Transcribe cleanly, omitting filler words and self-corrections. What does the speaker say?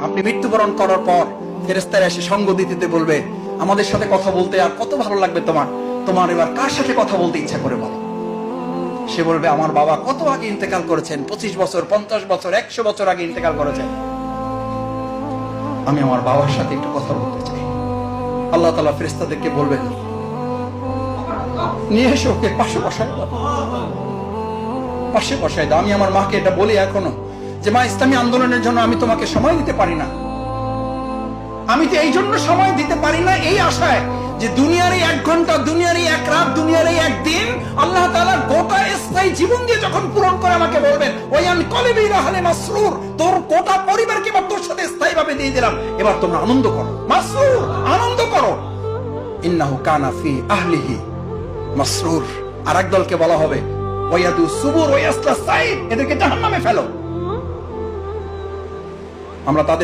আপনি মৃত্যুবরণ করার পর ফেরেশতারা এসে সঙ্গ দিতে বলবে, আমাদের সাথে কথা বলতে আর কত ভালো লাগবে তোমার, তোমার এবার কার সাথে কথা বলতে ইচ্ছা করে বলো। সে বলবে, আমার বাবা কত আগে ইন্তেকাল করেছেন, 25 বছর 50 বছর 100 বছর আগে ইন্তেকাল করেছেন, আমি আমার বাবার সাথে একটু কথা বলতে চাই। আল্লাহ তাআলা ফেরেশতাদেরকে বলবেন, নিয়ে এসে ওকে পাশে বসায় দাও, পাশে বসায় দাও। আমি আমার মাকে এটা বলি এখনো, যে মা, ইসলামী আন্দোলনের জন্য আমি তোমাকে সময় দিতে পারি না। আমি তো এই জন্য সময় দিতে পারি না এই আশায় যে দুনিয়ার এই 1 ঘন্টা, দুনিয়ার এই 1 রাত, দুনিয়ার এই 1 দিন আল্লাহ তাআলা গোটা স্থায়ী জীবন দিয়ে যখন পূরণ করে আমাকে বলবেন, ওই আমি কলবি রাহলে মাসরুর, তোর গোটা পরিবারকে এবার তোর সাথে স্থায়ীভাবে দিয়ে দিলাম, এবার তোমরা আনন্দ করো, মাসরুর, আনন্দ করো। ইন্নাহু কানা ফি আহলিহি মাসরুর। আর এক দলকে বলা হবে, ওয়ায়াদু সুবুর ওয়াসলা সাইদ, এদেরকে জাহান্নামে ফেলো। আমরা তাদের